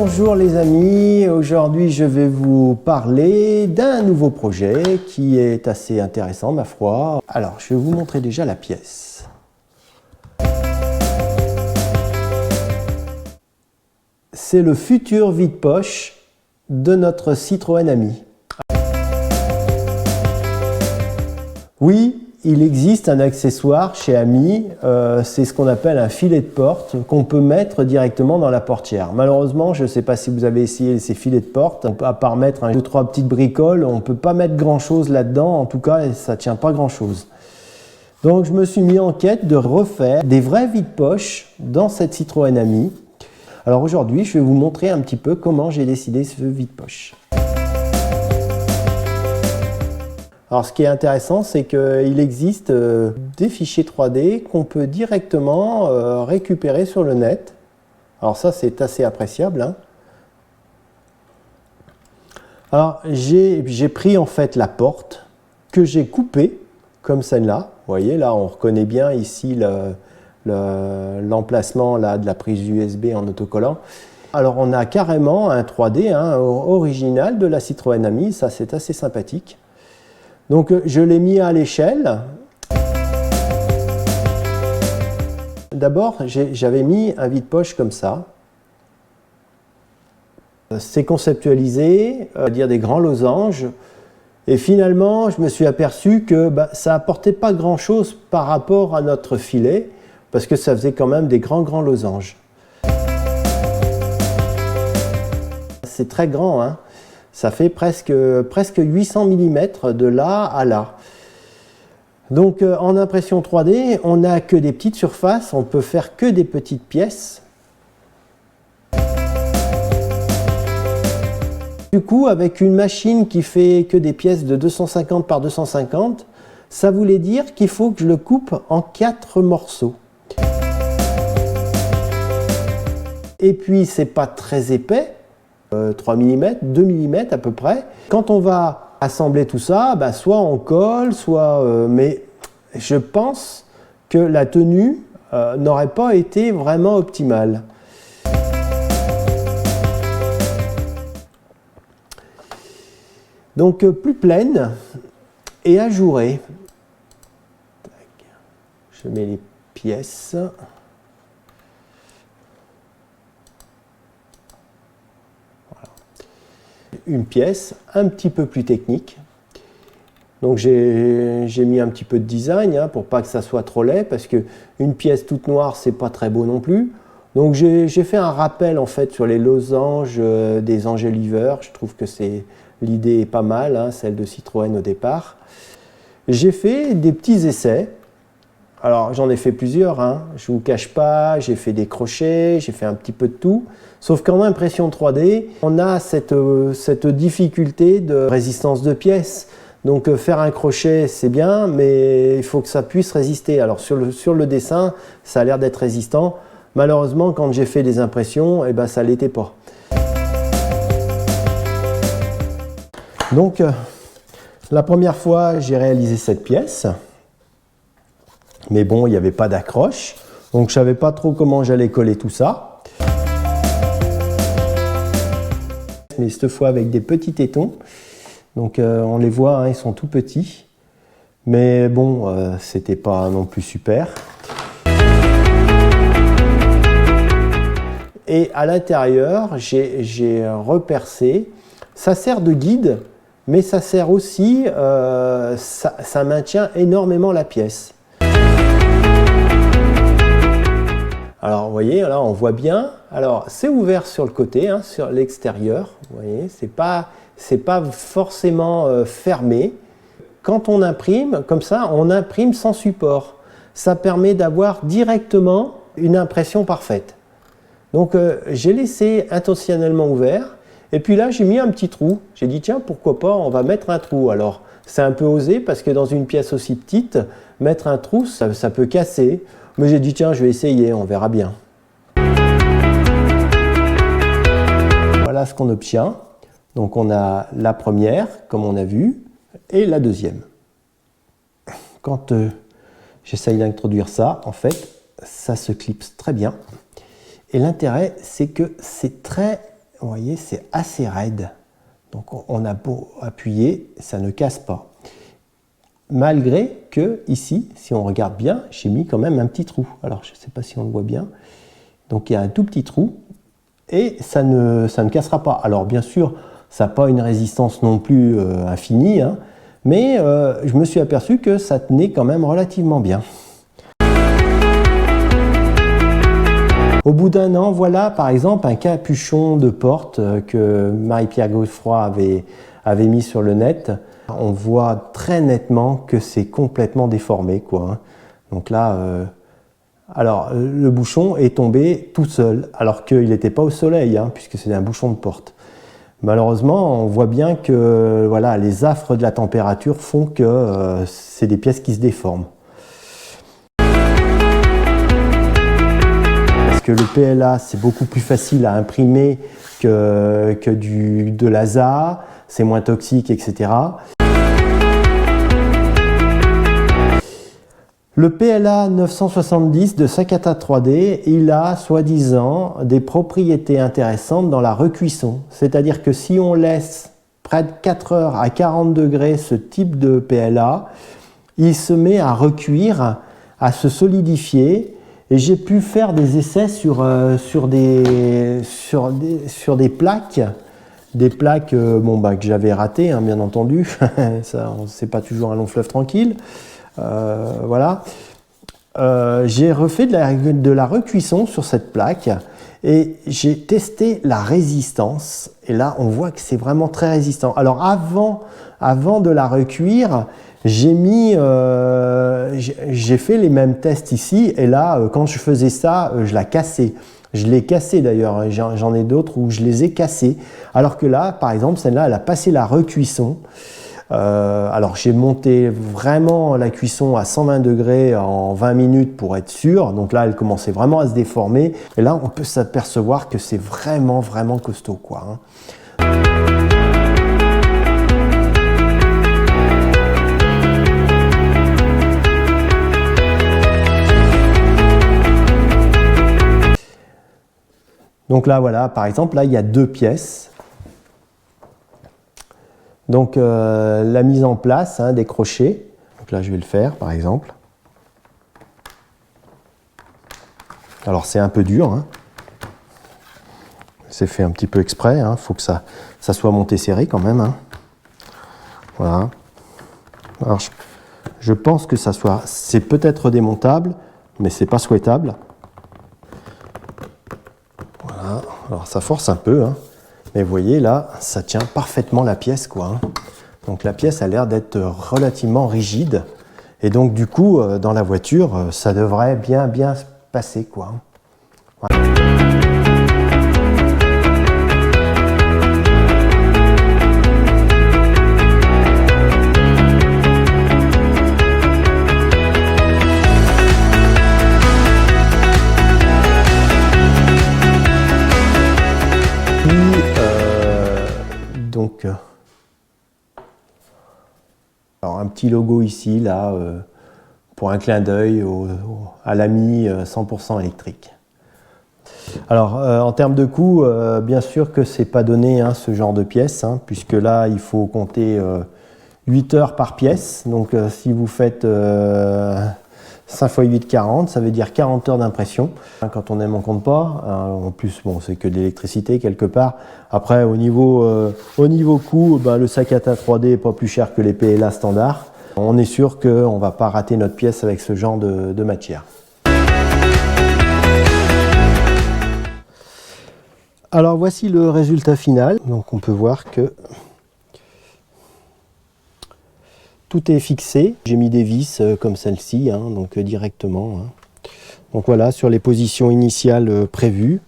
Bonjour les amis, aujourd'hui je vais vous parler d'un nouveau projet qui est assez intéressant ma foi. Alors je vais vous montrer déjà la pièce. C'est le futur vide-poche de notre Citroën Ami. Oui, il existe un accessoire chez Ami, c'est ce qu'on appelle un filet de porte qu'on peut mettre directement dans la portière. Malheureusement, je ne sais pas si vous avez essayé ces filets de porte, à part mettre un ou trois petites bricoles, on ne peut pas mettre grand chose là-dedans, en tout cas ça ne tient pas grand chose. Donc je me suis mis en quête de refaire des vrais vide-poche dans cette Citroën Ami. Alors aujourd'hui, je vais vous montrer un petit peu comment j'ai décidé ce vide-poche. Alors ce qui est intéressant, c'est qu'il existe des fichiers 3D qu'on peut directement récupérer sur le net. Alors ça, c'est assez appréciable, hein. Alors j'ai pris en fait la porte que j'ai coupée, comme celle-là. Vous voyez, là on reconnaît bien ici l'emplacement de la prise USB en autocollant. Alors on a carrément un 3D original de la Citroën Ami, ça c'est assez sympathique. Donc je l'ai mis à l'échelle. D'abord, j'avais mis un vide-poche comme ça. C'est conceptualisé, dire des grands losanges. Et finalement, je me suis aperçu que ça n'apportait pas grand-chose par rapport à notre filet, parce que ça faisait quand même des grands losanges. C'est très grand, hein. Ça fait presque 800 mm de là à là. Donc en impression 3D, on n'a que des petites surfaces, on peut faire que des petites pièces. Du coup, avec une machine qui fait que des pièces de 250 par 250, ça voulait dire qu'il faut que je le coupe en 4 morceaux. Et puis c'est pas très épais. 3 mm, 2 mm à peu près. Quand on va assembler tout ça, soit on colle, soit... mais je pense que la tenue n'aurait pas été vraiment optimale. Donc plus pleine et ajourée. Je mets les pièces. Une pièce un petit peu plus technique. Donc j'ai mis un petit peu de design pour pas que ça soit trop laid, parce que une pièce toute noire c'est pas très beau non plus. Donc j'ai fait un rappel en fait sur les losanges des enjoliveurs. Je trouve que l'idée est pas mal, celle de Citroën au départ. J'ai fait des petits essais. Alors j'en ai fait plusieurs, je ne vous cache pas, j'ai fait des crochets, j'ai fait un petit peu de tout. Sauf qu'en impression 3D, on a cette difficulté de résistance de pièces. Donc faire un crochet c'est bien, mais il faut que ça puisse résister. Alors sur le dessin, ça a l'air d'être résistant. Malheureusement, quand j'ai fait des impressions, ça ne l'était pas. Donc la première fois, j'ai réalisé cette pièce. Mais bon, il n'y avait pas d'accroche, donc je ne savais pas trop comment j'allais coller tout ça. Mais cette fois avec des petits tétons, donc on les voit, ils sont tout petits. Mais bon, c'était pas non plus super. Et à l'intérieur, j'ai repercé. Ça sert de guide, mais ça sert aussi, ça maintient énormément la pièce. Alors vous voyez, là on voit bien, alors c'est ouvert sur le côté, sur l'extérieur, vous voyez, c'est pas forcément fermé. Quand on imprime, comme ça, on imprime sans support. Ça permet d'avoir directement une impression parfaite. Donc j'ai laissé intentionnellement ouvert, et puis là j'ai mis un petit trou. J'ai dit tiens, pourquoi pas, on va mettre un trou. Alors c'est un peu osé, parce que dans une pièce aussi petite, mettre un trou, ça peut casser. Mais j'ai dit tiens, je vais essayer, on verra bien. Voilà ce qu'on obtient. Donc on a la première, comme on a vu, et la deuxième. Quand j'essaye d'introduire ça, en fait, ça se clipse très bien. Et l'intérêt, c'est que c'est très vous voyez, c'est assez raide. Donc on a beau appuyer, ça ne casse pas. Malgré que ici, si on regarde bien, j'ai mis quand même un petit trou. Alors je ne sais pas si on le voit bien. Donc il y a un tout petit trou et ça ne cassera pas. Alors bien sûr, ça n'a pas une résistance non plus infinie, hein, mais je me suis aperçu que ça tenait quand même relativement bien. Au bout d'un an, voilà par exemple un capuchon de porte que Marie-Pierre Godefroy avait mis sur le net. On voit très nettement que c'est complètement déformé, quoi, hein. Donc là, alors le bouchon est tombé tout seul, alors qu'il n'était pas au soleil, hein, puisque c'est un bouchon de porte. Malheureusement, on voit bien que voilà, les affres de la température font que c'est des pièces qui se déforment. Parce que le PLA, c'est beaucoup plus facile à imprimer que de l'ASA, c'est moins toxique, etc. Le PLA 970 de Sakata 3D, il a soi-disant des propriétés intéressantes dans la recuisson. C'est-à-dire que si on laisse près de 4 heures à 40 degrés ce type de PLA, il se met à recuire, à se solidifier. Et j'ai pu faire des essais sur des plaques. Des plaques que j'avais ratées, hein, bien entendu. Ça, c'est pas toujours un long fleuve tranquille. Voilà. J'ai refait de la recuisson sur cette plaque et j'ai testé la résistance. Et là, on voit que c'est vraiment très résistant. Alors, avant de la recuire, j'ai fait les mêmes tests ici. Et là, quand je faisais ça, je la cassais. Je l'ai cassé d'ailleurs, j'en ai d'autres où je les ai cassés. Alors que là, par exemple, celle-là, elle a passé la recuisson. Alors j'ai monté vraiment la cuisson à 120 degrés en 20 minutes pour être sûr. Donc là, elle commençait vraiment à se déformer. Et là, on peut s'apercevoir que c'est vraiment, vraiment costaud, quoi, hein. Donc là, voilà, par exemple, là, il y a 2 pièces. Donc, la mise en place, hein, des crochets. Donc là, je vais le faire, par exemple. Alors, c'est un peu dur, hein. C'est fait un petit peu exprès, hein. Faut que ça soit monté serré quand même, hein. Voilà. Alors, je pense que c'est peut-être démontable, mais c'est pas souhaitable. Voilà. Alors, ça force un peu, hein. Mais vous voyez, là, ça tient parfaitement la pièce, quoi, hein. Donc la pièce a l'air d'être relativement rigide. Et donc, du coup, dans la voiture, ça devrait bien se passer, quoi. Voilà. Alors un petit logo ici, là, pour un clin d'œil à l'ami 100% électrique. Alors en termes de coût, bien sûr que c'est pas donné, hein, ce genre de pièce, hein, puisque là il faut compter 8 heures par pièce. Donc si vous faites 5 x 8, 40, ça veut dire 40 heures d'impression. Quand on aime, on compte pas. En plus, bon, c'est que de l'électricité quelque part. Après, au niveau coût, le Sakata 3D n'est pas plus cher que les PLA standards. On est sûr qu'on ne va pas rater notre pièce avec ce genre de matière. Alors voici le résultat final. Donc on peut voir que tout est fixé. J'ai mis des vis comme celle-ci, hein, donc directement, hein. Donc voilà, sur les positions initiales prévues.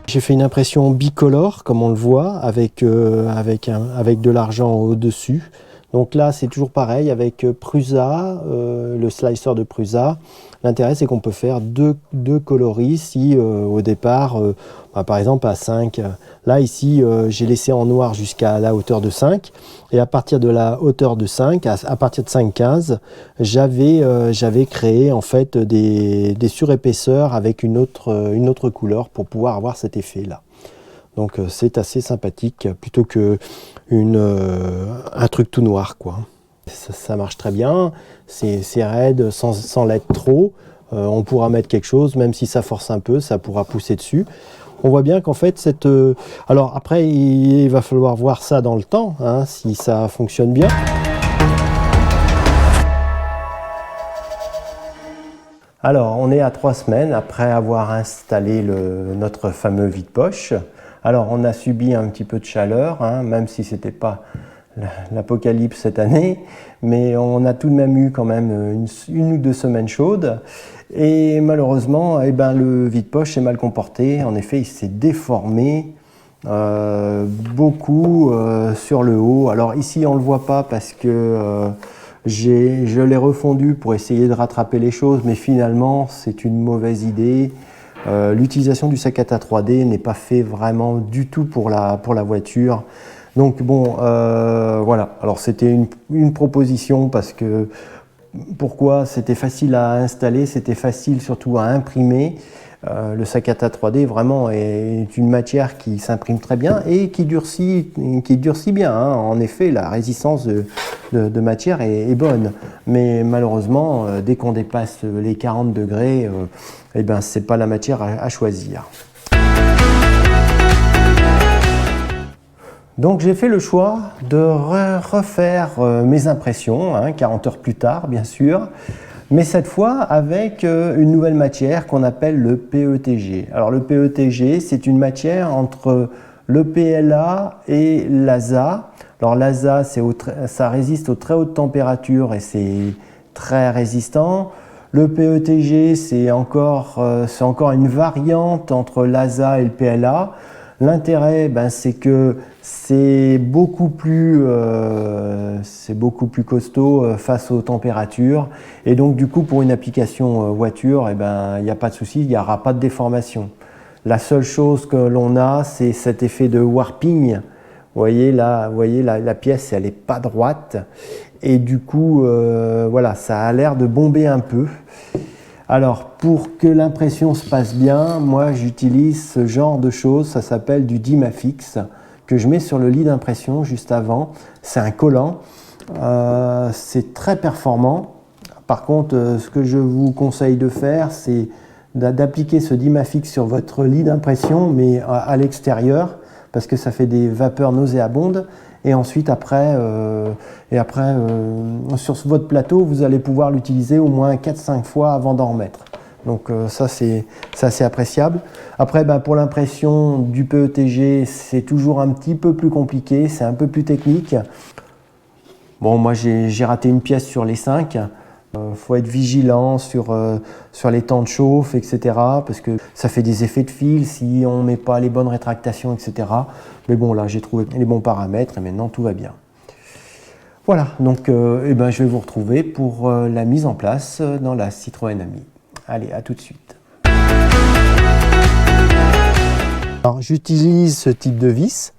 J'ai fait une impression bicolore, comme on le voit, avec de l'argent au-dessus. Donc là, c'est toujours pareil avec Prusa, le slicer de Prusa. L'intérêt, c'est qu'on peut faire deux coloris si au départ, par exemple à 5. Là, ici, j'ai laissé en noir jusqu'à la hauteur de 5. Et à partir de la hauteur de 5, à partir de 5,15, j'avais créé en fait des surépaisseurs avec une autre couleur pour pouvoir avoir cet effet-là. Donc c'est assez sympathique plutôt que un truc tout noir, quoi. Ça marche très bien, c'est raide sans l'être trop. On pourra mettre quelque chose, même si ça force un peu, ça pourra pousser dessus. On voit bien qu'en fait, alors après, il va falloir voir ça dans le temps, hein, si ça fonctionne bien. Alors, on est à 3 semaines après avoir installé notre fameux vide-poche. Alors, on a subi un petit peu de chaleur, hein, même si ce n'était pas l'apocalypse cette année, mais on a tout de même eu quand même une ou 2 semaines chaudes. Et malheureusement, le vide-poche est mal comporté. En effet, il s'est déformé beaucoup sur le haut. Alors ici, on ne le voit pas parce que je l'ai refondu pour essayer de rattraper les choses, mais finalement, c'est une mauvaise idée. L'utilisation du Sakata 3D n'est pas fait vraiment du tout pour la voiture. Donc bon, voilà. Alors c'était une proposition parce que pourquoi? C'était facile à installer, c'était facile surtout à imprimer. Le Sakata 3D vraiment est une matière qui s'imprime très bien et qui durcit bien, hein. En effet, la résistance de matière est bonne. Mais malheureusement, dès qu'on dépasse les 40 degrés, c'est pas la matière à choisir. Donc j'ai fait le choix de refaire mes impressions, 40 heures plus tard bien sûr, mais cette fois avec une nouvelle matière qu'on appelle le PETG. Alors le PETG, c'est une matière entre le PLA et l'ASA. Alors l'ASA, ça résiste aux très hautes températures et c'est très résistant. Le PETG, c'est encore une variante entre l'ASA et le PLA. L'intérêt, c'est que c'est beaucoup plus costaud face aux températures et donc du coup pour une application voiture, il n'y a pas de souci, il n'y aura pas de déformation. La seule chose que l'on a, c'est cet effet de warping. Vous voyez là, la pièce, elle n'est pas droite et du coup, voilà, ça a l'air de bomber un peu. Alors, pour que l'impression se passe bien, moi j'utilise ce genre de choses, ça s'appelle du Dimafix, que je mets sur le lit d'impression juste avant. C'est un collant, c'est très performant. Par contre, ce que je vous conseille de faire, c'est d'appliquer ce Dimafix sur votre lit d'impression, mais à l'extérieur, parce que ça fait des vapeurs nauséabondes. Et ensuite, sur votre plateau, vous allez pouvoir l'utiliser au moins 4-5 fois avant d'en remettre. Donc ça, c'est assez appréciable. Après, pour l'impression du PETG, c'est toujours un petit peu plus compliqué, c'est un peu plus technique. Bon, moi, j'ai raté une pièce sur les 5. Faut être vigilant sur les temps de chauffe, etc. Parce que ça fait des effets de fil si on ne met pas les bonnes rétractations, etc. Mais bon, là, j'ai trouvé les bons paramètres et maintenant, tout va bien. Voilà, donc je vais vous retrouver pour la mise en place dans la Citroën Ami. Allez, à tout de suite. Alors, j'utilise ce type de vis,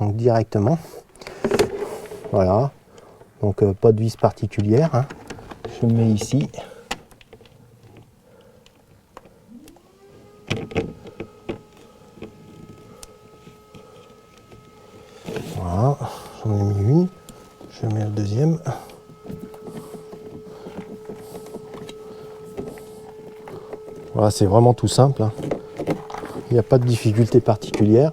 donc directement. Voilà, donc pas de vis particulière. Je le mets ici. Voilà, j'en ai mis une. Je mets la deuxième. Voilà, c'est vraiment tout simple. Il n'y a pas de difficulté particulière.